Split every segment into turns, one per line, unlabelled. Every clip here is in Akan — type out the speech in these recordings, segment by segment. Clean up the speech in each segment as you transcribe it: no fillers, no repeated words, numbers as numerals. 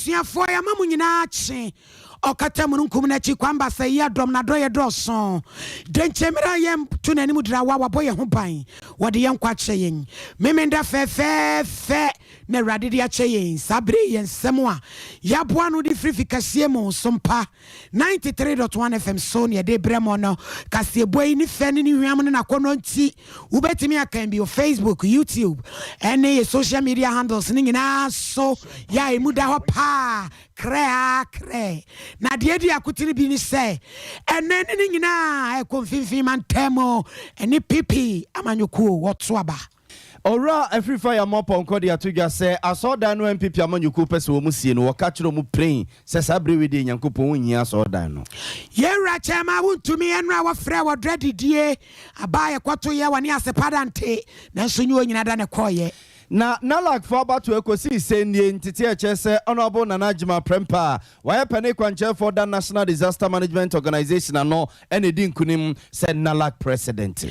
abusia fo ya mamu nyina ache okata mununkum na chi kwamba sai adom na doye doso denchemira yem tunani mudra wa boye ho ban wode yen kwa cheyen memenda fe na radidi acheyen sabre yen semwa ya boa no di free fikasie mu Sompa 93.1 FM so ne de bremo no kasie boy ni fe ni hwam na kono nti ubetimi akan bi o Facebook, YouTube any social media handles ni nyina so ya emuda ho pa kre na de di akutiri bi ni se enen ni nyina e konfinfin man temo eni pipi amanyuku wotsoaba
Ora every fire mop on Kodia to say I saw that no MPP amanyuku pese wo musie no wakachiro mu praying se sabre we de nyankopon nyia so dan no
ye racha ma wuntumi enra wa frɛ wa dredidie abaye kwato ye wani asepadante na nso nyi onyina da ne koye
na like for about to ekosi se nie ntete a chese honorable Nana Jima Prempa why pene kwanche for the National Disaster Management Organization ano ene di nkunim se nalak president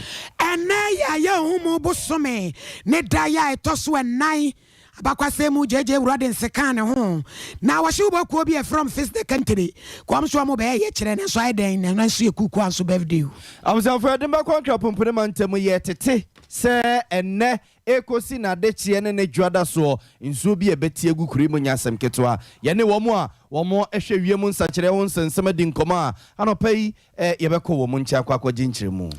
ya ye humu busome ne da ya etoso enan abakwase mu jeje urade nsekan ne ho na wahye ubako bi from face the country kwam so mo be ye kire ne so aiden ne nso ekuku anso birthday
am so for dem ba kwankra pompone mantem ye tete se enne ekosi na de chie ne dwada so nso bi ebeti egu kuri mu nyasem ketwa ye ne womo ehwe wiem nsakire ho nsensem di nkoma anopai ye beko wo mu nchi akwakwa ginchire mu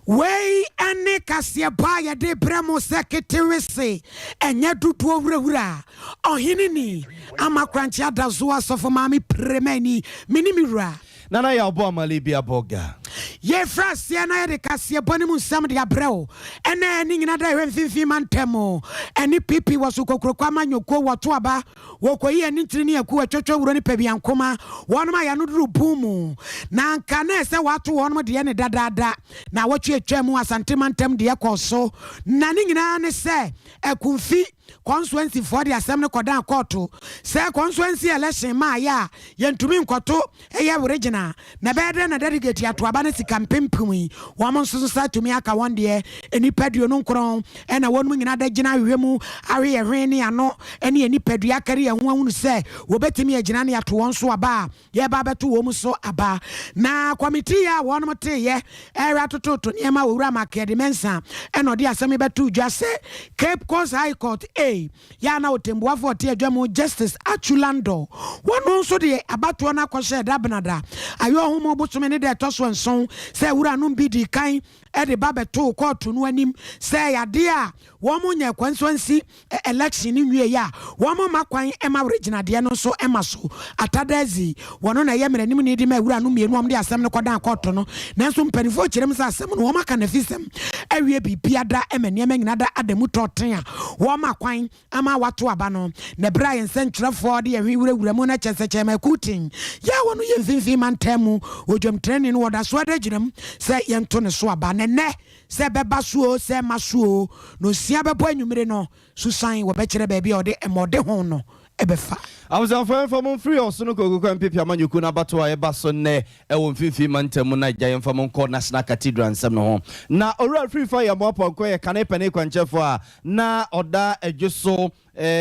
wey ane kasia ba ye de bremo secretary se enye dudu owurawura ohinini amakranchi adazo asofo mami premeni minimira
nana ya obo amali bia boga
ye frasia na ye de kasia boni mu nsam de abreo ene ni nyina da hwe mfimfi mantemo eni pipi wasukokro kwa manyoko woto aba wokoyi eni ntiri ni aku atwotwo wuro ni pabiankoma wonma ya no duru bumu na nka na se wato wonmo de ne dadada na wotwe atwam asante mantem de ekoso na ni nyina ne se ekumfi constituency for the assembly kodan court say constituency election ma ya yentumi nkoto eye original na bede na delegate atoaba na campaign pumi wamon so sa tumi aka won de enipaduo no nkron e na wonmu nyina da gina hwemu awe ye hwen ne ano ene enipadua akare ye ho ahunu say wobetimi agina ne ato won so aba ye ba beto wo mu so aba na committee ya won mote ye era tototo niema wura makede mensa e no de asemi beto dwa say Cape Coast High Court ya na otemboa for te adwamo justice Achulando wono nso de abato na kwose da benada ayo homo bosome ne de toso nson se wura no bi di kan e de babeto court no anim se yade a wo mo nya kwansoansi election ni nwie ya wo mo makwan e ma original de no so e maso atadazi wono na ye meranim ni di ma wura no mienu am de asem ne kodan court no nanso mpanifo kirem sa asem no wo maka na fisem awie bibia da e mane nyina da adamu toten a wo makwan ama wato aba no na Brian Centrafo de hwiwura mu na chese ma kutin ya wono ye mfimfi mantemu odwam training no woda so da ginam se ye nto ne so aba ne se beba suo se masuo no sia bebo anwumire no susan wo be kire ba bia ode emode ho no ebefa
awuza from free also no go MPP amanyuku na bato a eba so ne e wo mfimfi mantemu na gya from ko National Cathedral nsem no ho na ora free fire mo apon ko ye kanepa ne kwanchefo a na oda edwoso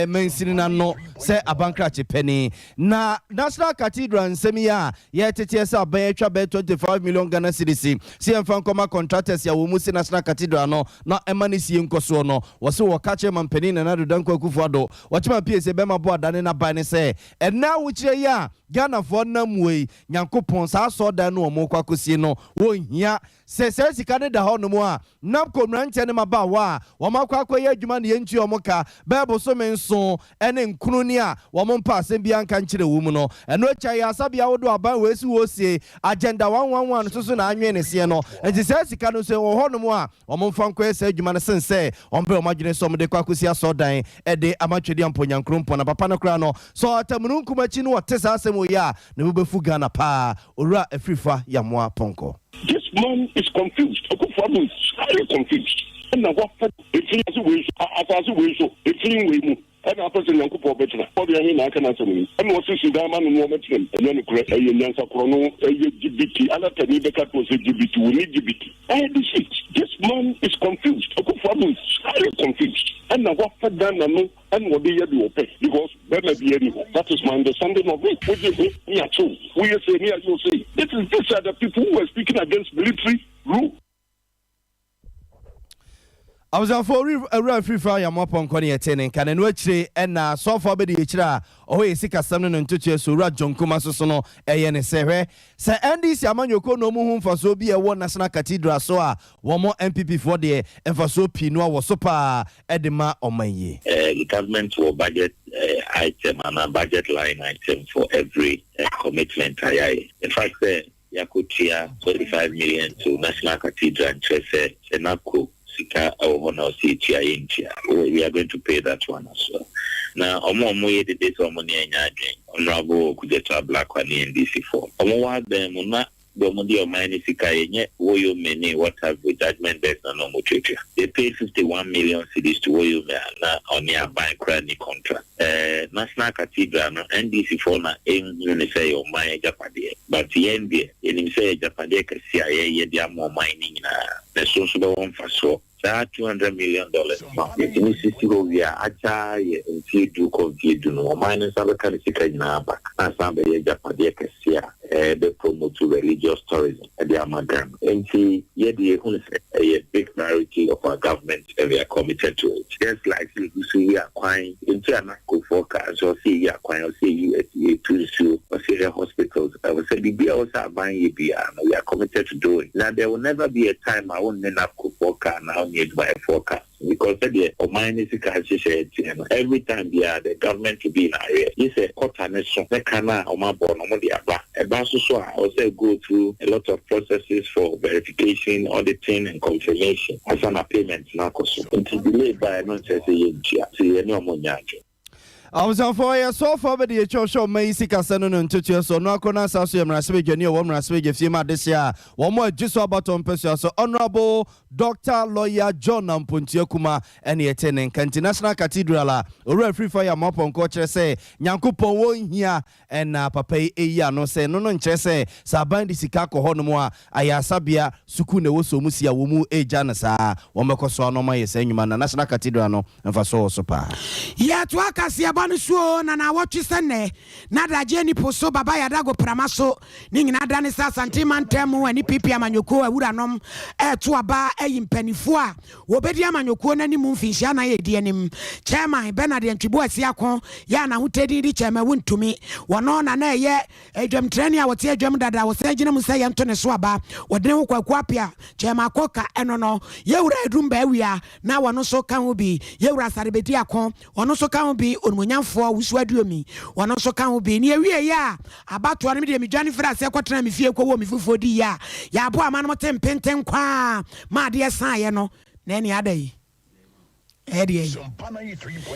mensini na no se abankra chepeni na National Cathedral nsem ya ye tete se aban twa be 25 million Ghana cedis se emfa nkoma contractors ya wo mu se National Cathedral no na emani sie nkoso no wo se wo ka che mampani na do danko akufuado wo chema PSA be mabo adane na ban ne se ena wo kire ya Ghana for namwe nyankopon sa so da no mo kwakosie no wo hia se sika ne da ho no mo a napko mranche ne maba wa wo makwakoye adwuma ne yentu omoka bible so menso ene nkunu ni a wo mpa asem bia nka nkire wo mu no eno acha ya asabia wodo aban wesi wo sie agenda 111 so na anwe ne se no enti se sika no so wo ho no mo a wo mfa nko ese adwuma ne sense ombe omadwene so mde kwakosie so dan e de amatwedi amponyankrompo na papa no kra no so atamununkum achi no wotesa asem ya na bubefu Ghana pa ora afrifa ya moa ponko.
This man is confused. Okufuado is highly confused. Na what if he has a way so if he way and I person Yanko Betra, or the Hina can answer me. And what is the man in woman, and then a Yansa Chrono, a GBT, and after me, the cat was a GBT, we need GBT. And this man is confused. Okufuado is highly confused. And now what done and what they do pay because there may be any. That is my understanding of it. What is it? Me too. We say me as you say. These are the people who are speaking against military rule.
I was for a free fire mopon kwani etene kan enu akire na so far be de akire o he sika sam no ntoche so ra jonkuma so no eye ne sehwe se NDC amanyoko no mu hu mfaso bi e wo National Cathedral so a wo mo MPP for de mfaso pi no wo so pa edema omanye
the government will budget item and a budget line item for every commitment. In fact, Yakutia 25 million to National Cathedral and Trese Senako. We are going to pay that one as well. Now, Omo the date of money and Honorable Kudeta Black one in DC4. Omo them not Domodi or Manisika, Woyo Mene, what have we judgment based on normal treaty. They paid 51 million cities to Woyo on their bank credit contract. National Cathedral, NDC4 na say or my Japade. But the NBA, in say Japade, CIA, they are more mining the social one for sure. $200 million. We are actually in do confused. No, minus other kind of secret in our back. And some they promote to religious tourism at the Amagram. And see, a big priority of our government, and we are committed to it. Just like we are acquiring international forecast, or see, we are acquiring, or see, USDA to or see hospitals. I would say, we also buying we are committed to doing. Now, there will never be a time I won't end up forecast now. By a forecast because every time the government to be in area, it's a coordination. They cannot also go through a lot of processes for verification, auditing, and confirmation. As an payment, now until delayed by not say
I was for a so far by the church of Macy Cassano and Tuchia, so no corners as you must be one must be a few this year. One more just about on person. So Honorable Dr. Lawyer John Ampuntiokuma and the attending National Cathedral, or free fire mop on culture say, Yankupo won here and Papa Eya no say, no chese, Sabandi Sikako Honomoa, Ayasabia, Sukune Woso Musia Wumu E Janasa, Womako no my saying man, National Cathedral no, and for so super.
Yeah, to Akasia. Na na watch sene na da jeni poso baba ya dago pramaso ningi na dane sa santiman temu ani pipi amanyoko awuranom to aba yimpanifo a wobedi amanyoko nani mu mfinhia na ye die nim chairman Bernard Ntwibo asiakon ya na hotedi di chairman wuntumi wono na ye edwam trani a wote edwam dada wo se gina mu se ye nto ne so aba wodene wo kwakwapia chairman koka eno no ye wura edumba awia na wono so kan obi ye wura sarebedi akon wono so kan obi onmunya for wisuaduomi wono so kan obi ni awie ya abato ane me dwane fra se kwotena me fie kwa wo me fufodi ya abo amano tempenten kwa ma de san ye no na eni adai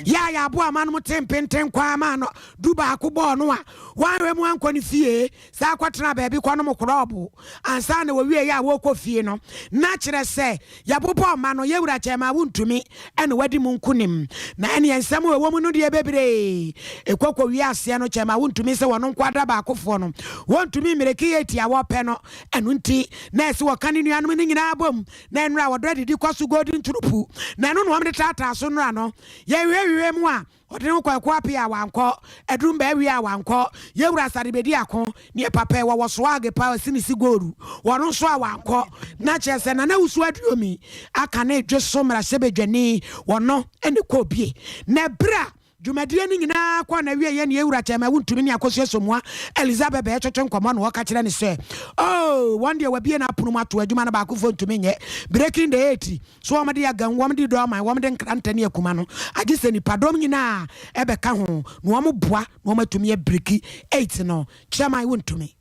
ya abo amano tempenten kwa ma no duba akobọ no a wanwe mu ankoni fie sa kwotena baabi kwa no mokrobo ansa na wawie ya wo kọ fie no na kire se ya bobo ma no yewura chema wuntumi ene wadi mu nkunim na ene ensam wo mu no de bebre ekokọ wi ase no chema wuntumi se wono nkwada ba akofo no wontumi mireki etia wo pe no enu nti na ese wo kaninu anu ni nyina abom na enra wo dredidi kwasu golden trupu na enu no amde tata so no ano ye wiwe mu a odene kwa apia wanko edumba wi a wanko yewura sarebedi akon ne papa wo swage pa sinisi goru wono so a wanko na chese na usu aduomi aka na edweso mra sebedwani wono ene ko bie na bra Jumadie ni nyina kwa na wie ye ne ewura chema wuntumi ne akosua somua Elizabeth be chocho nkomo no waka kire ne se oh one day wabie na apunu mato adwuma na ba akofo ntumi nye breaking the 80 so wamde ya gan wamde do man wamde nkrantane akuma no agise ni padom nyina ebe ka ho no wamboa no wamatumi e breaki 8 no chema wuntumi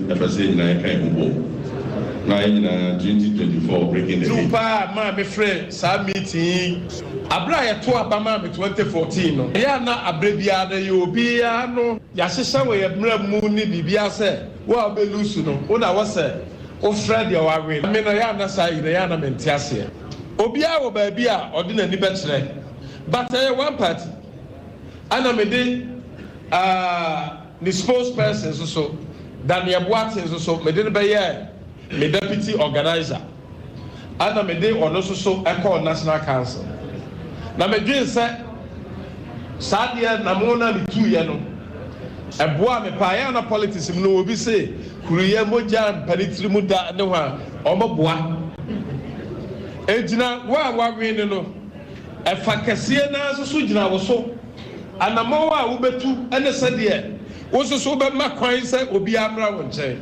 efase nyina kai mbo na in 2024 breaking the
super ma me friend sa meeting abra ya to abama me 2014 no ya na abrebia da yo bia no ya hyehyɛ we mra mu ni bibia se wa obelusu no una wo se o friend ya wa we me no ya na sai na ya na mente ase obia wo ba bia ode na ni be kyerɛ but one party ana me de the spokesperson so Daniel Boateng so me de be ye me deputy organizer ana me de ono so e call national council na me dwen se sadia na mo na ni tu ye no e boa me pa ya na politics mu no obi say kuruye moja panitiri mu da ne ho omo boa ejina wa win no e fa kase na so gina wo so anamo wa wo betu ene sade wo so be makwan se obi amra wo nche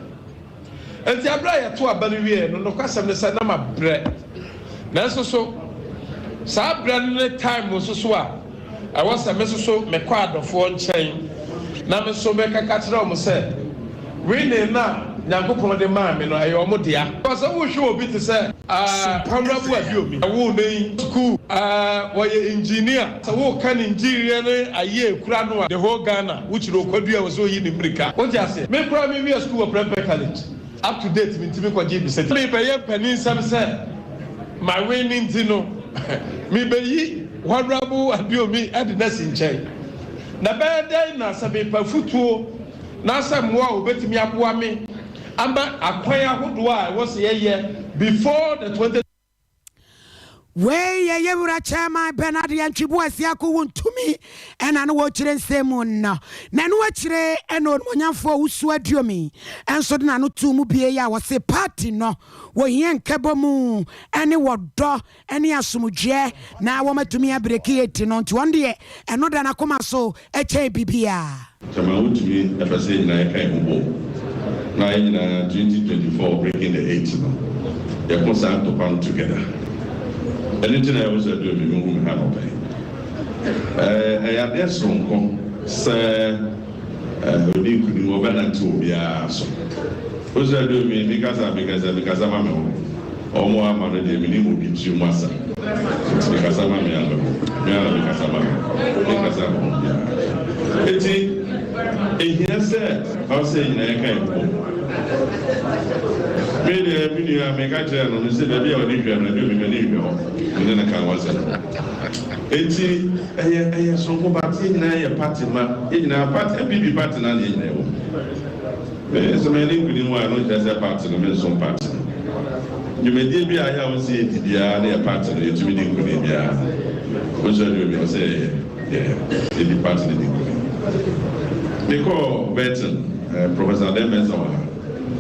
enti abra ye to aba no wie no kwasem ne se na ma bre na so sa bre ne time so a I was a message so me kwa adofo nchen na me so be kaka kire o mo se we ne na nyankopon de ma me no ayo mo dia because wo hwe obi te se honorable abiomi wo nei school wo ye engineer so wo kan engineer ne aye kura no the whole Ghana which ro kwadua wo so yi ni America wo ja se me kura me we school of prep college up to date me ntimi kwaje bi se me be ye panin sam se my winning tino me be yi honorable abiomi at the nursing chain na be dey na sabe pa futuo na samwa obetimi aboa me amba akwan ahodo a wo se ye before the 20
we ye wura chairman Bernard Yantwibu asiako wontumi ena no wo kire nsemu no na no akire ena onmonyamfo usu aduomi enso de na no tu mu bie ya wo se party no wo hie nkebo mu ene wodo ene asomdwe na wo matumi abreki eti no nti wonde eno da na koma so eche bibia
chama utumi afase nyina kai hubo na nyina 2024 breaking the 8 no ya concern to come together. Anything I was doing, we won't have a pay. I have this song, sir. We could move on to be a so. Was I doing because I'm a man, or more money than minimum gives you massa. Because I'm a man, because I'm a man. He said, I'll say, I can't. Many American and said, "Maybe I need to do and then I can't was it." I so about in a party, in a party, a baby party, and in there. So many people know there's a party, and some party. You may be I have seen the party, you mean in Colombia. Which I do say, yeah, the party. They call Benton, Professor Demes.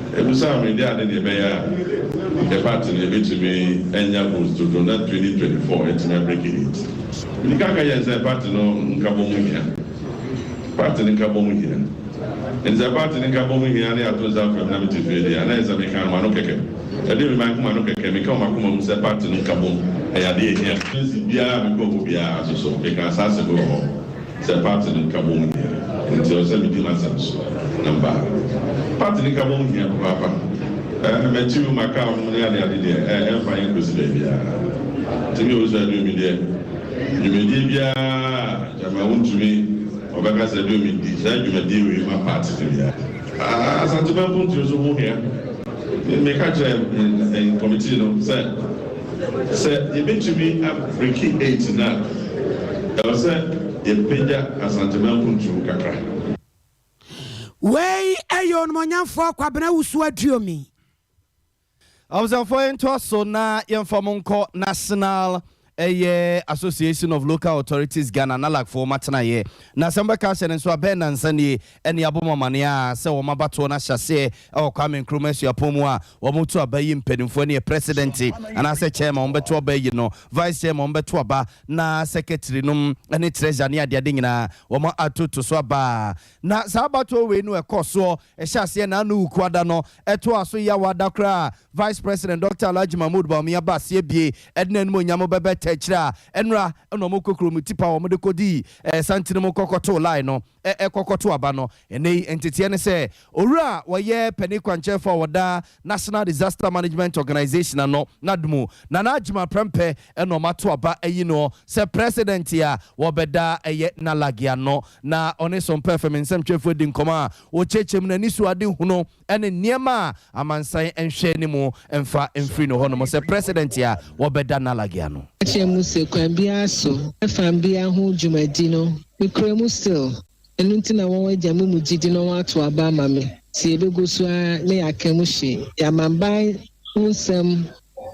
Ebusa me dia de beya the party na betumi enya goals to do that 2024 et na break it. Ni kaka ya say party no nkabo mu hia. Party ni nkabo mu hia. Enza party ni nkabo mu hia na ato za from na meti fe dia na eza me kan ma no keke. E de me ma kuma no keke me kan ma kuma mu say party ni nkabo e ya de hia. Nsi bia me ko bia so e kan sa se go say party ni nkabo mu hia. Nti o say me di masanso number party ni kabo mu hia papa me tiwu maka mu ne ade de fa yin ko si bia timi o so do mi de you me de bia jama wontumi obaka se do mi di sa ju me de we ma party bia asantu ba puntu so mu hia me ka je in committee no say eventually breaking 8 na o say e peja asantu ba puntu kakra.
Wey ayon monyamfo kwabena wusu aduomi.
Awuzanfo ento so na yemfamonko National Association of Local Authorities Ghana na like for matana ye na samba ka sene so aben nansani ene aboma mania se wo mabato na hyase o Kwame Nkrumah suapomu a wo moto abayi mpanimfo ne president ana se chairman wo beto abayi no vice chairman wo beto aba na secretary num ene treasurer ne ade nyina wo ma atoto so aba na sabato we nu ekoso hyase na anu kwada no eto aso ya wada kra vice president Dr. Alhaji Mahmoud Bawumia ba se bie ednen mo nyamo bebe techra enra eno mo kokro mu tipa wo mo de kodi santine mo kokoto line no ekokoto aba no ene entity ne say owura woye penikwanche for wada National Disaster Management Organization no nadmu na najima prempe eno mato aba no se president ya wobeda eye na lagia no na one Sompa FM nsem twefo di nkoma wo chechem na nisu ade huno ene niema amansan enhwe ni mu emfa emfri no hono se president ya wobeda na lagia no
chemu se kwambia so efambia hu jumadi no mikremu still enunti na won waja mu jidi no wato aba mame si ebego so ne akemu hye ya mamban unsem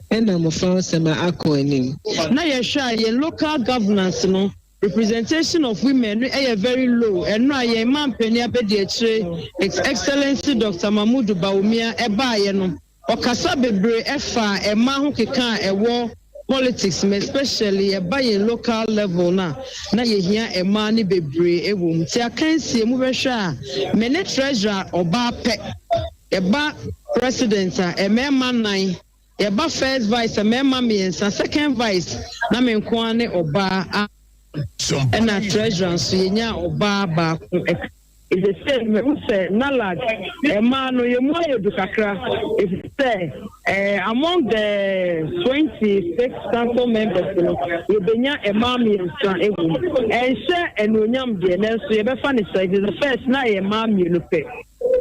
ena mo fransema akonim
na ye hwa ye local governance no representation of women very low and no ye man peni abedi akire excellency Dr. Mahmoud Bawumia eba ye no okasa bebre efa ema ho keka ewo politics especially eba ye local level na ye hia ema ni bebre ewo ti akansie mu behwa mene treasurer oba pe eba president emema nan eba first vice emema miensa second vice na menkwane oba and a treasure so yenya oba ba is the same we say nalag e man no ye mo edukakra if say among the 26 council members we benya e ma mi nsa egu and share enonyam de na so ye be fa ne say the first na ye ma mi no pe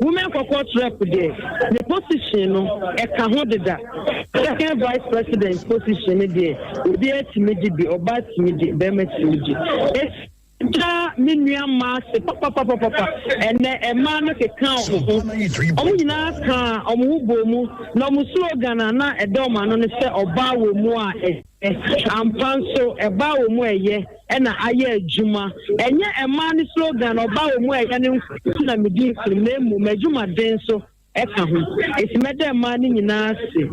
women court rep there the position no e ka ho deda second vice president position there obi atimi bi oba atimi be matimi ja minua masse papa ene e ma no ke kan o nyina kan o mu bo mu no mu slogan na e do ma no ne se oba wo mu a ampanso e ba wo mu eye ena aye adwuma enye e ma ne slogan oba wo mu eye ne na medi na mu madwuma den so e ka ho esimede ma ne nyina se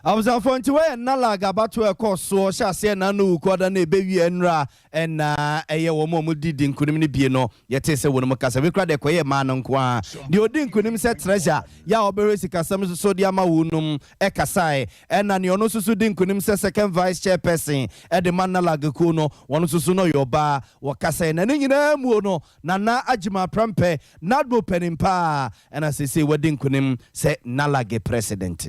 I was a phone to where Nalaga about to a course, so shall say Nanu, Quadan, baby, and Ra, and a woman did in Kunimini Piano, yet is a woman Macassa. We cried a quiet man on Qua. The Odin Kunim said treasure, Yao Beresica, some sodium unum, Ekasai, and Aniono Sudin Kunim said second vice chairperson, at the Manalaga Kuno, one Susuno Yoba, Wakasa, and in Muno, Nana Ajima Prampe, Nadbo Penimpa, and as they say, wedding Kunim said Nalage president.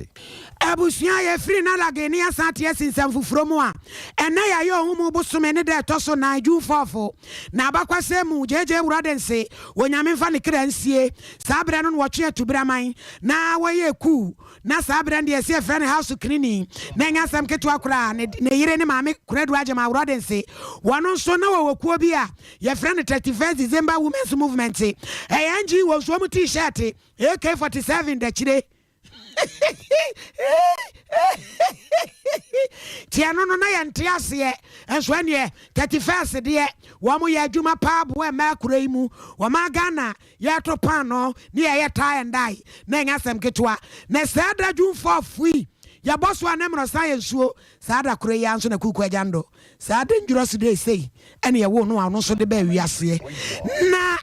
Abusia ye free na lage ni asante yesinsan fufromu a ena ya yo humu busumene de toso na ju fofo na abakwasemu jeje wuradense wonyame fa ne kransie sabre no wotwe atubraman na waye ku na sabre de se friend house cleaning na nyasam ketu akura ne yire ne maame kuradu agema wuradense wono so na wawokuo bi a ye friend 31st December women's movement NG wo so mu t-shirt AK47 de chire Tiano no na yantiase enso ene 31st de wo mo ya adwuma pa bo e ma kura imu wo ma Ghana ya to pan no ne ya tie and die na nyasem ketwa na sada dwumfo free ya boss wa na mro science suo sada kura ya nso na kuku ajando sada njuro de sei ene ye wo no ano so de ba wiase na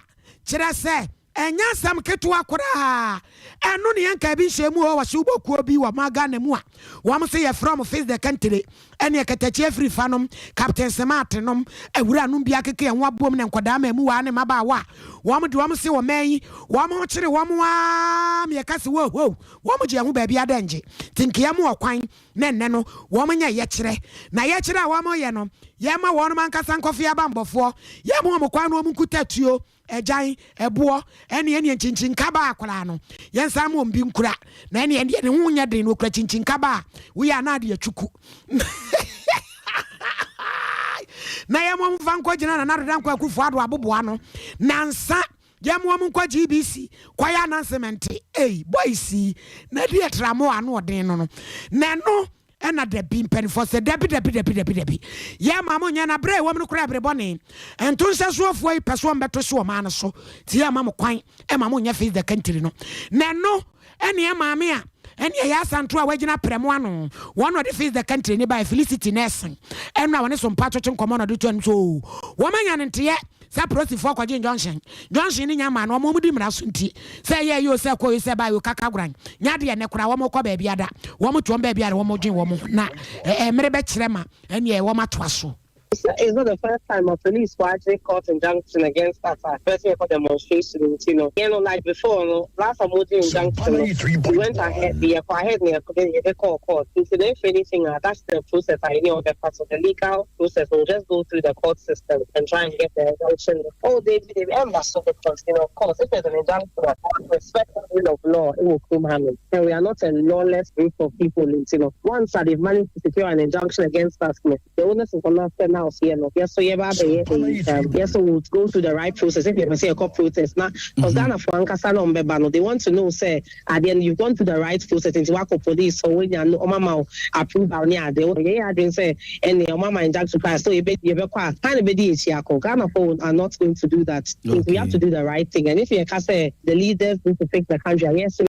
kira se enya sam ketua kura eno ne yanka bi nhemu ho wase ubokuo bi wa magana mu a wam se ye from face the country ene katachi free fanom captain smart nom awura no bia keke enwa bom ne nkoda ma mu wa ne maba wa wam de wam se wo man wam ho kire wam wa me kase wo wam je hu ba bia danje tinkia mu okwan ne nne no wam nya ye kire na ye kire a wam ye no ye ma won man kasa nkofia ba mbofo ye mo kwan no mu kutatuo ejan ebo ene chinchin kaba akwala no yensa mo mbi nkura na ene ne ho nya den no kura chinchin kaba we are na de atwuku na yemo mfanko gina na nadan kwa kufu ado aboboa no nansa yemo mko GBC kwa ya announcement boys na de tramo ano odin no na no ena de bimpen for se debi ye mamo nya na bre wom no kura bre bone ento nse so ofo yi peso mbeto so ma no so ti ya mamo kwan e mamo nya face the country no na no ene ya mame a ene ya santo a wagina premo ano one of the face the country ni by Felicity Nelson ena woni so mpacho nkomo no do to so wo manya ne nte sa prosi for kwaje Johnson ni nya ma no mo mudi mra so nti say ye yo say ko yo say ba yo kaka gran nya de ne kura wo mo ko ba bia da wo mo tuom ba bia da wo mo dwen wo mo na mere be kire ma ene ye wo ma to aso
It's not the first time a police were actually caught injunction against us. First for demonstration, like before, last time we injunction, we went ahead, we call court. Today, if anything, that's the process. Any of the parts of the legal process, we'll just go through the court system and try and get the injunction. Oh, they embassy because, of course, if there's an injunction, respect the rule of law, it will come handle. And we are not a lawless group of people. Once they've managed to secure an injunction against us, the onus is on us now. Yes, so we'll go through the right process. If you say a court protest now, because Ghana for Ankasa they want to know, say, at the end you've gone through the right process into Wako police, so when you know Mama approve on the I didn't say any Mama injunction class, so you kind of Ghana are not going to do that. We have to do the right thing. And if you can say the leaders need to fix the country, yes, so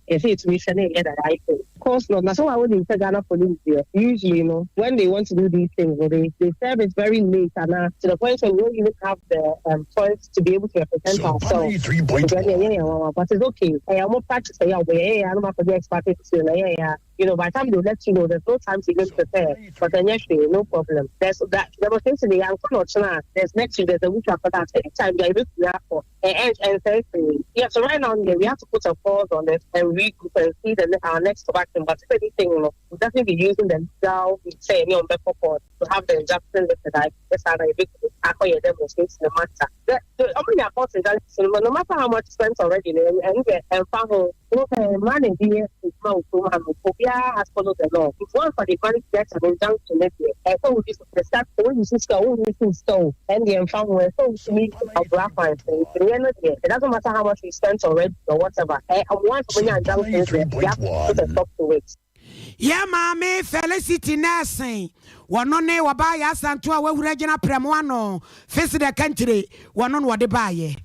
if it's mission, get the right thing. Of course not. That's why I wouldn't say Ghana police here. Usually, when they want to do these things, they serve it very late and to the point where we don't even have the choice to be able to represent ourselves. But it's okay. I am more practice. I don't have to be expected to by the time they let you know, there's no time to even prepare. But then yesterday, no problem. There's that demonstration in the there's next week, there's a week after that. Anytime they're able to be for and Thursday. Yeah, so right now we have to put a pause on this and regroup and see our next action. But if anything, we'll definitely be using the legal say on the court to have the injunction listed. That's how they acquire demonstration the matter. I'm only about injunction, no matter how much spent already, and follow money here is how has followed the law. If one for the money gets an injunction, and so we start when you store and the family so we a black man. It doesn't matter how much we spent already or whatever. And once when you're injunction, you have to put a stop to it.
Yeah, mommy, Felicity nursing. One on ne wabaya santua we regina premoano. Face the country, one on what they buy.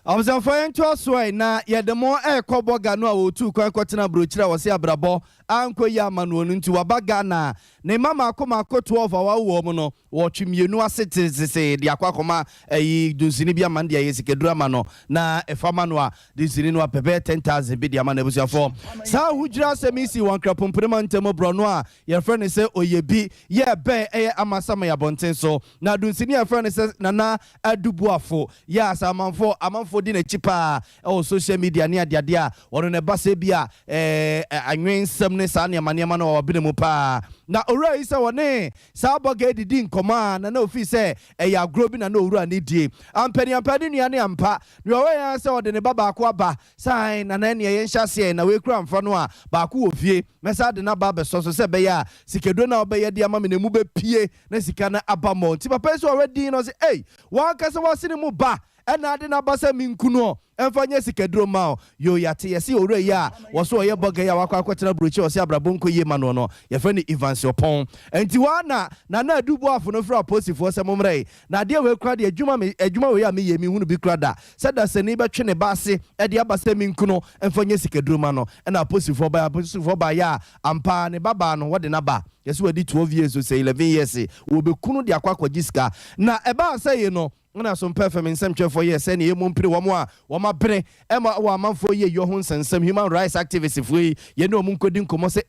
I was on fire to us way na ye the more air coboga no 2 kwakwatena brochira wase abrabo anko ya manu ntu wabaga na ne mama akoma ko 12 awa wo no wo twemienu asete se de akwakoma yi dunsini bia man de yesekedura ma no na efama no a dunsini no apebe 10,000 bi de ama na busuafo sa hujira semisi wan krapompirema ntemo bro no a ye friend say oyebi ye be amasama ya bonten so na dunsini ye friend say nana adubuafo ya asamanfo di na chipa social media ni adiadea wono ne base bia anwensem ne sa ne manema no wabene mu pa na owura isa wone sa boga didi nkoma na ofi se ya grobi na owura ne die ampani nua ne ampa no we ya se wode ne baba akwa ba sai na ne ye nhase na we kura mfa no a ba ko ofie mesa de na ba be so se be ya sikedo na obe ye de ama me ne mu be pie na sika na abamo ti papa so already no say hey wa kase wasine mu ba ena ade na basa minkuno emfanye sikedro ma yo yate yesi ore ya woso ye boga ya wakwa kwetena brochi osi abrabonko ye mano no ye fani Evans Opon enti wana na adubo afo no fra posifo se momre na de we kra de adwuma we ya me ye mi hunu bi kra da sada seni betwe ne base e de abasa minkuno emfanye sikedro ma no ena posifo ba ya ampa ne baba no wode na ba yesi wadi 12 years so say 11 years wo be kunu de akwa jiska na eba say no na Sompa FM nsem twefo ye se ne emu mpire wo mo a wo ma bene e ma wo amanfo ye yo ho nsensem human rights activists fui ye ne omunkodi nkomo se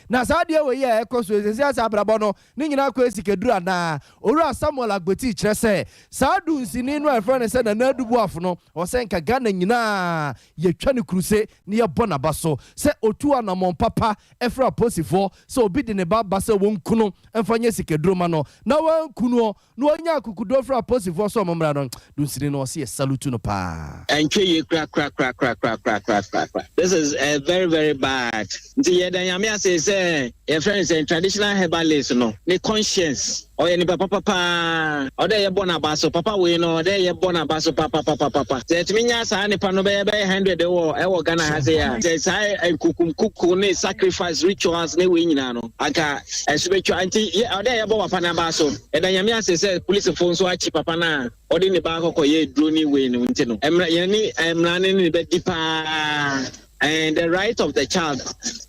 na sa de we ye ekoso se asa abrabo no ni nyina ko esikedura na owura Samuel Agbeti kire se sa du nsini no e friend se na adubu afo no o se nka Ghana nyina ye twa ne kruse ne ye bona baso se otu anamon papa e fra posifo se obi de ne baba se won kunu emfanye esikedura ma no na wan kunu no onya akukudo fra posifo so do no see a salute no pa.
And ye crack. This is very, very bad. The say your friends and traditional herbalist no, the conscience. Or any papa, or they born a basso, papa, we know they born a basso, papa. That means I need panobe 100 or I Ghana has a kukum sacrifice rituals, ne winano. I got a spiritual auntie, or they above panabaso. And then Yamia says, police phone so cheap papa. Or in the back of a drone way, no, I'm running a bit deeper. And the right of the child.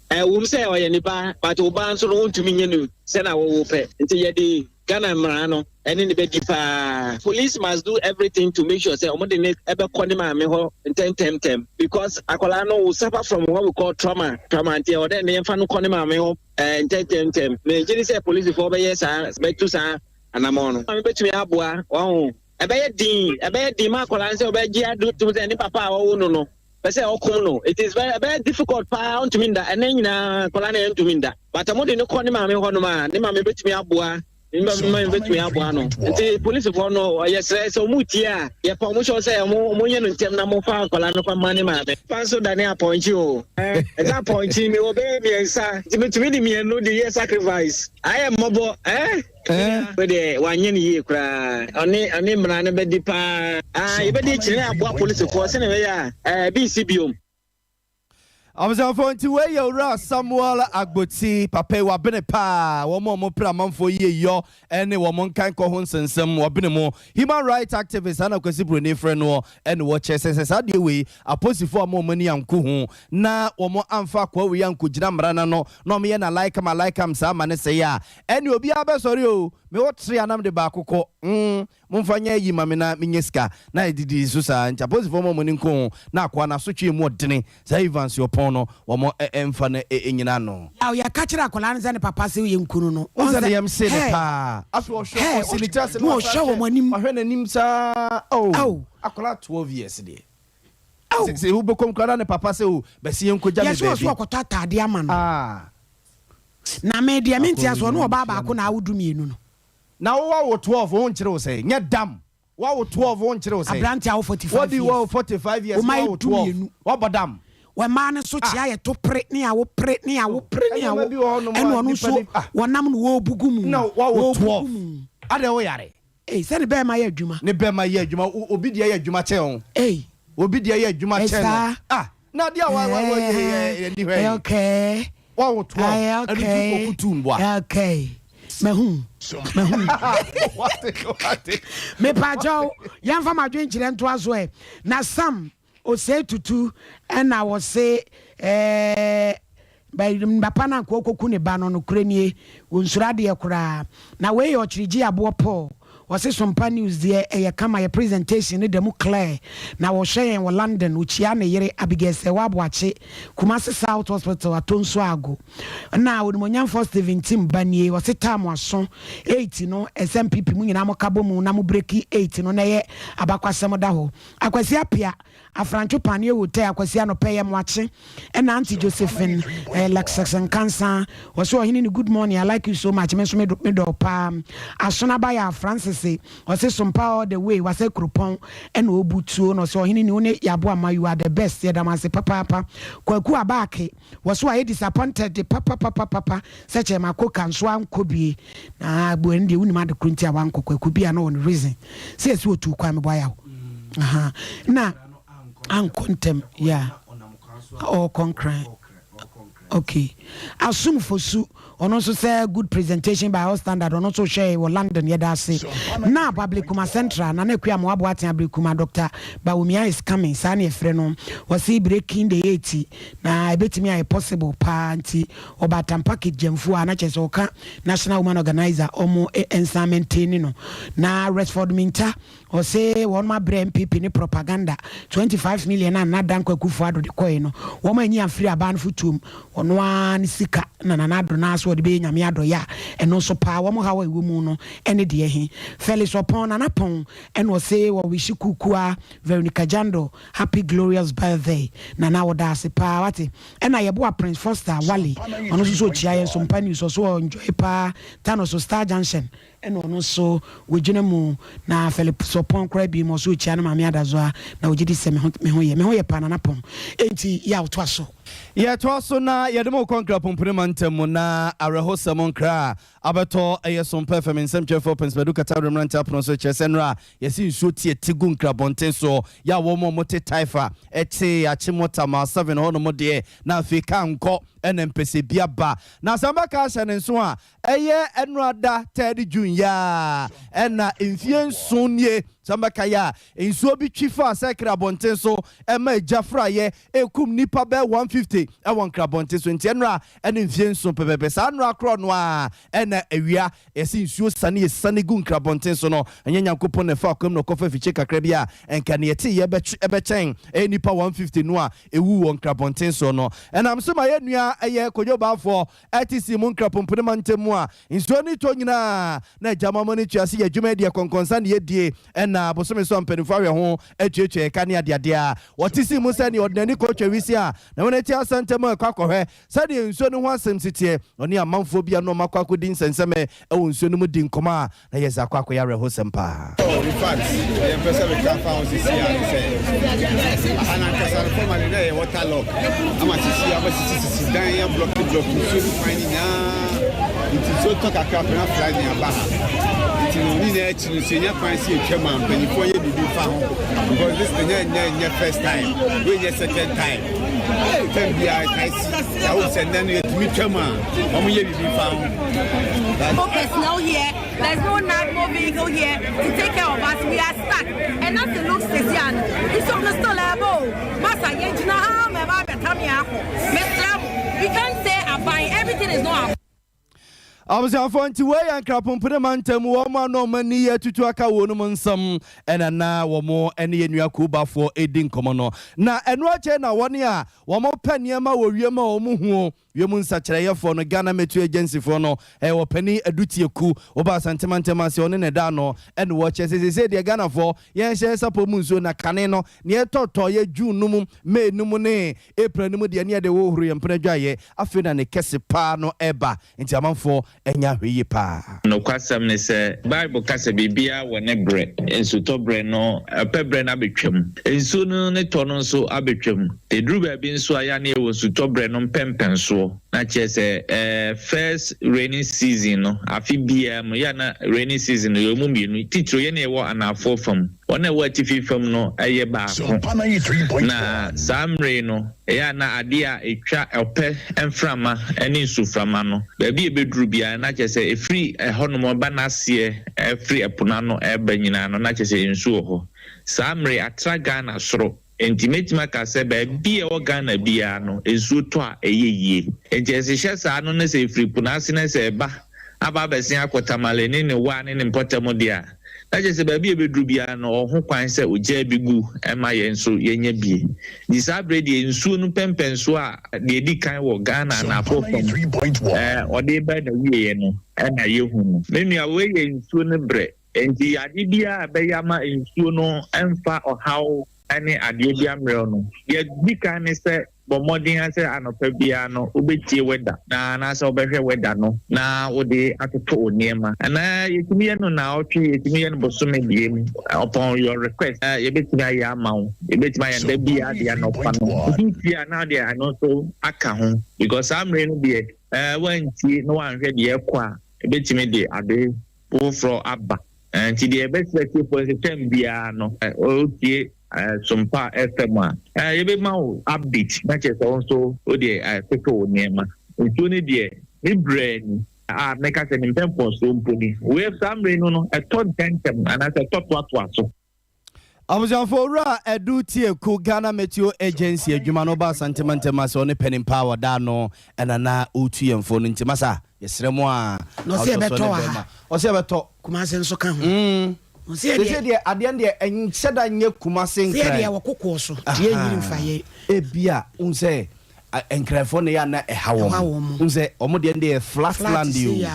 I won't say or any bar, but Oban so long to me, send our open until you Ghana Marano, and in the bed deeper. Police must do everything to make sure say Omodine ever konima meho in 10 because Akolano will suffer from what we call trauma until then they fanu konima meho and 10. Me say police for years, but to anamo no me betumi aboa wo ebe din ma kola nse obeji adu to say ni papa wo no pese okum no it is very difficult pa on to minda ene nyina kola na ento minda but amode ne ko ne ma me ho no ma ne ma me betumi aboa betumi aboa no nti police for no yes so mutia ye pa mo show say mo nye no ntem na mo fa kola no pa mane ma be panso da ne aponchi o eza aponchi mi obe mi ensa ti betumi di mi enu di sacrifice I am mobo but wanye ni ye kra oni mra ne be di pa ye be di chire aboa police for se ne we ya BCBO
Amazon phone to where you ra Samuel Agboti papa wa bene pa wo mo pra manfo ye yo ene wo mon kan ko ho nsensem wo bene mo human rights activists ana kwesi broni friend no ene wo chese sa de we aposifo mo mani anko ho na wo mo amfa kwa we anko gina mra na no me ye na like am sa ma ne se ya ene obi abesori o me wo tre anam de ba akoko mumfanya yi mame na minyeska na edidi susa ncha aposifo mo mani nko na akwa na so twe mu odene sa Evans yo no womo emfa na enyina no
aw ya ka kira akola nze ne papa se ye nkunu no
onza de yam se ne pa aso o show sinita se no show mo nim ahwe na nim sa akola 12 years de se hu bekom kra ne papa se o be se ye nkoja me be
yes so akoto atade ama no na me de me ntia so no baba ako na awudu mienu no
na wo 12 won kire wo se nye dam wo 12 won kire wo se
abranti awo 45
what do you 45 years wo 12 wo bodam
we man so chia ye to pre ni awo pre ni awo eno onu so wonam no wo bugu mu
no wo 12 ade wo yare
se ne be ma ye adwuma
ne be ma ye adwuma obi dia ye adwuma che ho obi dia ye adwuma che no na dia wa ye ni hwe
okay
wo 12 anu ko kutum bwa
okay mehu me pa jo yan fa ma dwen kire nto aso e na sam o say tutu and I was say by bapana kokoku ne ba no kuranie wonsura de yakura na we yo chirigi abo po was Sompa news there e kama ya presentation ne dem clear na wo hwe wo London uchia ne yere abigese wa boache Kumasi South Hospital atonso ago na wo monyan for 17 banie was time aso 8 no SMPP mu nyina mo kabo mu na mo breaki 8 no na ye abakwasem da ho akwasi apia afrancho panie hotel akwasi anope ye moache na Auntie Josephine Lexus cancer was so hini good morning I like you so much me so me do pa asona ba ya Francis or say Sompa all the way was a crupon and obutu no so hini ni one yabo ama you are the best ya damase papa kwaku abake was so I disappointed the papa such a makoka nso ankobie na agbo ndi wuni ma de krunti abanko kwaku bia no on reason say so tu kwa me boya na ankontem yeah or concrete okay assume for su on also say good presentation by all standard on also share wo London yeda say na public kuma central na nekua mo abo aten abrekuma Dr. Bawumia is coming sa na efre no was he breaking the 80 na ebetimi ay possible pa nti obatam package jemfu na chese oka national woman organizer omo ensa maintain no na Resford Minta or say one ma bre MPP ni propaganda 25 million na dan kwakufu ado de koy no wo ma nyi afri aban futum ono an sika na ado na so de be nyame ado ya eno so pa wo mo hawa ewu mu no ene de he Felix upon na napon eno say wo wishi kukua Veronica Jando happy glorious birthday na wo da se pa wate ena ye bo Prince Foster Wally ono so chia ye Sompa news so enjoy pa tano so Star Junction eno no so wojina mu na Felix upon kra bi mo so chia na mame adazo na wogidi se me ho ye pa na napon enti ya to aso
ye to aso na ye de mo konkra pomprenemantem na arehosam nkra abeto eye Sompa FM nsem chefo penspedu kata remnant apno so chesenra yesi nso tie tigu nkra bonten so ya wo mo mote taifa ete achimota ma 7 hono mo de na afika nko NMPC biaba na samba ka hye nso a eye enrada 3 June ya ena mfie nso nie samba ka ya nso bi twifa sekra bonten so ema ejafra ye ekum nipa be 150 e won kra bonten so ntienra ene mfie nso pepebe sa nra kro no a ena ewia esi nsuo sane gu nkrabonten so no enye Nyankopon ne fa akwam no kofa fiche kakra bia enka ne yete ye bechen nipa 150 no a ewu won nkrabonten so no enam so ma ye nua eye kodwobafo atisi mu nkrapompene mantemu a nsuo ni to nyina na jamamo ni tuase ye dwuma de konkonsa ne yedie ena bosome so ampanifo awe ho atwetwe ka ne ade a wotisi mu sane ordinary coach wisi a na wona ti asantemo kwakohwe sade nsuo no ho asem sitie oni amanfo bia no makwako din senseme ewo nsuo no mu din koma na yeza kwako ya reho sempa
in fact the person we can found this year say ana kasar formal na waterlock ama sisi abasisi dan ya block so finding it is so talk akra na flag ni abaha it no ni na echi senya fancy etwema mpanifo ye bibi fa ho because this the first time we the second time can be I see I will send them to meet twema omo ye bibi fa ho
focus now here. There's no vehicle here to take care of us. We are stuck. And that's the looks this year. It's on the still level. Massa, we can't say a buy. Everything is not.
I was a fancy way and crap on put a mantem, woman, no money to aka woman some, and now one more any in your Cuba for aiding commono. Now, and watch now 1 year, one more penny, ma or yama or muhu. Yomun Satraya for no Ghana Metro Agency for no, or penny a duty coup, over Santamantemasion in a dano, and watch as they say the Ghana for, yes, yes, up Muzuna Caneno, near Totoya, June numum, May numune, April numudia near the Wohri and Prejaye, a fin and a Cassipa no eba, in Taman for Enya Ripa.
No Quasam say Bible Cassabia when a bread, and Sutobre no, a pebren abitrum, and soon tonon so abitrum. The Druba bin Swayani was Sutobre non pempen so. Na chese first rainy season no afi bia mo ya na rainy season yo mu mienu titro ye na ewo anafo fam wona wa tifi fam no eye ba na samre no ya na ade a etwa ope emframa eni suframa no ba bi ebeduru bia na chese efri hono ba na se efri epona no eba nyina no na chese nsuo ho samre atraga na soro Intimate makase be bia Ghana bia no ezu to a eyeye ejese hyesa no na se free punase na se ba aba besin akotamale ne wa ne importamo dia na jese ba bia bedru bia no ho kwan se oja bigu ema ye nso yenye bie disabre die nsu no pempenso a de di kan wo Ghana na afofom ode ba na wiye no na yehu menu awe ye nsu no bre enti ade bia be yama nsu no emfa ohaw ani adie amre no ye dika ne se bomodin ase anopa bia no obetie weda na se obehwe weda no na ode atoto oniema ana yetimi no na otwe yetimi no bosome biem upon your request ye betimi ya amawo ye betimi ya da bia dia no pa no bia na dia ano so aka ho because amre no bia wanti no wanhwe de ekwa betimi de ade ofro aba nti de betimi for system bia no otie Sompa FM yebe ma update na che so o de peko niema ntu ne de ni brain make us an tempo so mponi we some no a top 10 and as a top what so
Abujafora edutie ku Ghana Metro Agency adwuma no ba santimantema so ne pen power da no enana otu yemfo no ntimasa yesremu a
no se beto ha
o se beto
kuma se nso ka ho
se de ade de enhyeda nye kuma se nkran se de
wakokko so tie nyiri mfaye
ebia unse enkrafo ne ya na ehawo unse omo de flatland you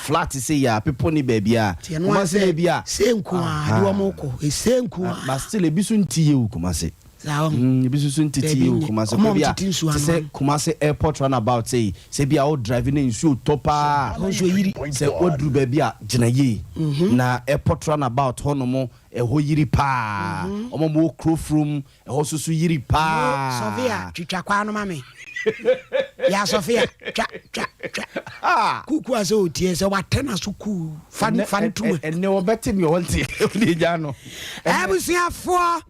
flat say ya people ni baby kuma se bia
se nku a de omo ko se nku a
but still ebisu ntiye u kuma se ebisu ntitiye u kuma se bia se kuma se airport runabout say se bia o driving in so topa se odru baby a gina yi na airport runabout hono mo eho yiri pa omo mo crowfroom eho susu yiri pa
Sofia twitwa kwa no mame ya Sofia kuku aso otie se watena suku fan tu
ene obeti mi wonti oni jano
abusiafo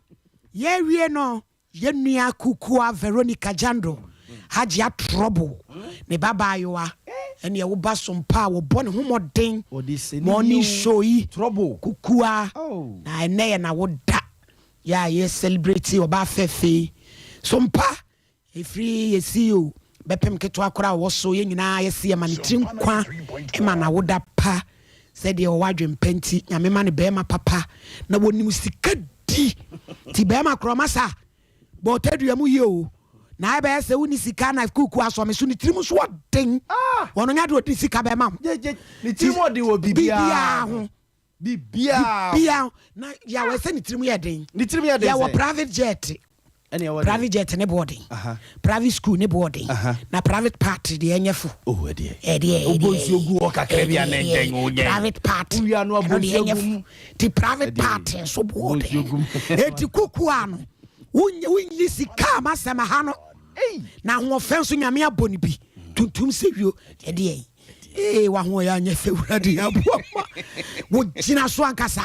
ye wie no ye nua kuku a Veronica Jando Hajia trouble ne baba yoa ene wo ba Sompa wo bone homoden money show yi
trouble
kukua na ene ye na wo da ya ye celebrate oba fefe Sompa efri yesi o bepem ketwa kora wo so ye nyina ye se ma ne tirim kwa e ma na woda pa said the wadwem penti nyame ma ne bema papa na wonim sika di ti bema kromasa but aduamu ye o na be se woni sika na kuku aso me so ne tirim so den wono nya do sika bema
ne tirim odi wo bibia ho bibia
na ya we se ne tirim ye den
ya
wo private jet private jet ne boarding private school ne boarding na private party de enyefu
obonsuogu o kakra bia na den onye
private party
uya no obonsuogu
ti private party so boarding eti kuku ano wonyi sika masema ha no na ho offense nyame aboni bi tuntum sewio wa ho ya nya fewurade aboa wo gina so ankasa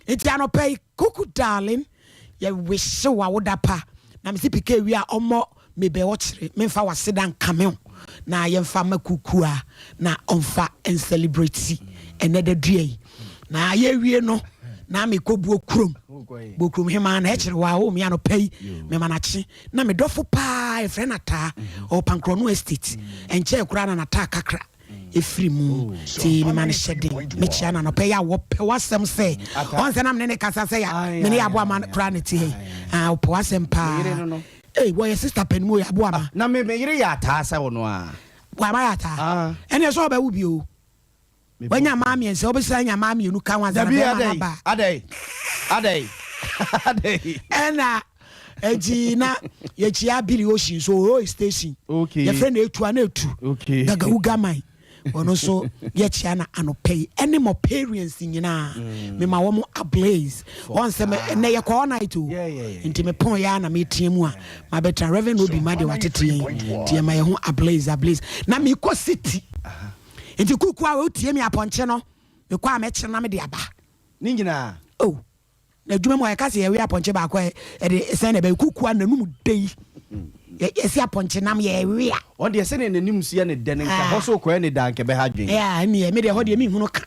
eti anopai kuku darling ya wish wa woda pa na me sipike wi a omo mebe wo kire me mfa waseda nkame na ye mfa makukua na onfa en celebrate enede due na ye wie no na me kobuo krom bokrom hema na ekire wa o me anopai me manachi na me dofo pa e friend ata o pankrono estate enche kura na nata kakra efiri mu ti me man shedding me chia na no pay ya wo pe wasem say on se na me ne kasa say ya me ne ya bo man kra ne ti ah po wasem pa eh boy sister pen mu ya bo ama
na me yire ya ta sa wo no a
wa ma ya ta ene so ba wu bi o wanya maami ense obisa nya maami enu kan wa za na ba
adai
ena ejina ye chia bili ocean so o station your friend etu na etu daga ugamai ono so ye chia na anopay any more parents nyina me ma wo mo ablaze on se na ye kwa night o nti me pon ya na me tiemu a ma better revenue obi ma de watete tie ma ye ho ablaze na me ko city nti kuku a o tie me aponche no me kwa me kire na me de aba
ni nyina
na dwuma mo yakase ye we aponche ba kwa e de sen na be kuku a nanum dei yesi aponche nam ye we a
on de sen na nim sia ne den nka ho so ko ne dan ke be ha dwen
ya me de ho de mi hunu ka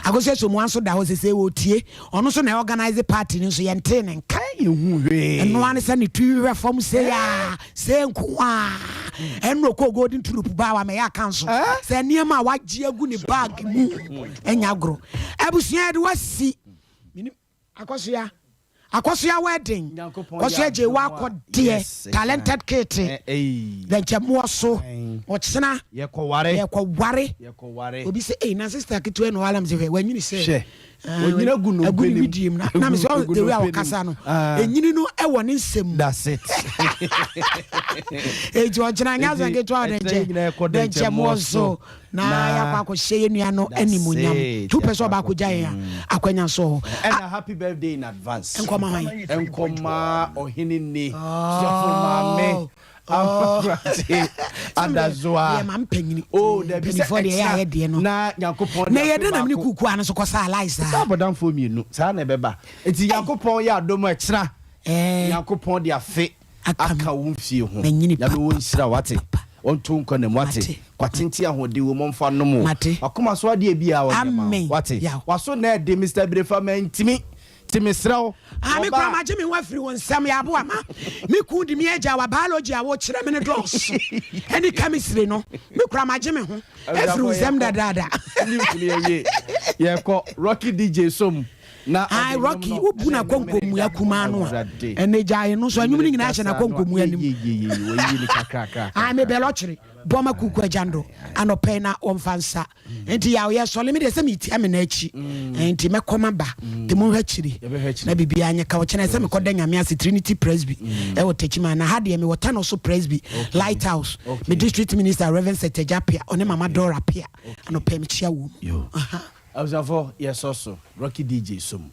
agoso so mo anso da ho sese wo tie ono so na organize party ni so ye nte ne nka
ye hu we
eno an se ne tuwe form se ya se nko a eno ko golden tulip ba wa me ya council se niam a wagie agu ne bag mu enya gro abusia de wasi Akosia wedding. Akosia je wa akode talented kid. Then chemo so. Ochina
ye ko ware.
Obi say na sister kitu eno wala mze when you say.
Onyina gu no
medium na me say the way akasa no. Enyini no e wo ne nsem.
That's it.
Eji ochina nyaza kitu ade je. Then chemo so. Na ya kwa ko hye nua no animunyam. Two person ba ko gyan ya. Akwanya so.
And a happy birthday in advance.
Enkoma
ohini ni. Sofo mame. Adazwa.
There be before the air de no.
Na Yakopon.
Na ye de na me kuku an so kosa alisa.
Sabodan fo mienu. Sa na beba. Enti Yakopon ya adomo ekira. Yakopon de afe aka wo mfie ho. Ya me won sira wate. On to nko ne mwate kwatenti ahode wo momfa no mo akoma so ade bia wo wate waso na de Mr. Brefa mantimi timisrawo
me kwa maje me wafiri won sam ya bo ama me ku di me agya wa biology a wo kire me ne dos any chemistry no me kwa maje me ho every won dada
ye ko Rocky DJ som na
Rocky obu na konkomu ya kuma no ene gyae no so anyum ni nyina ahye na konkomu anim
ni kakaka
me belochiri boma kuku ajando anope na omfansa enti ya ye so le me de se meti ame na achi enti me koma ba de mo hachiri na bibia anya ka wo chena se me koda nyame ase Trinity Presby e wo techima na ha de me wota no so Presby Lighthouse me district minister Reverend Setejapia one mama Dora Pia anope me chia wo
Observe yes also Rocky DJ som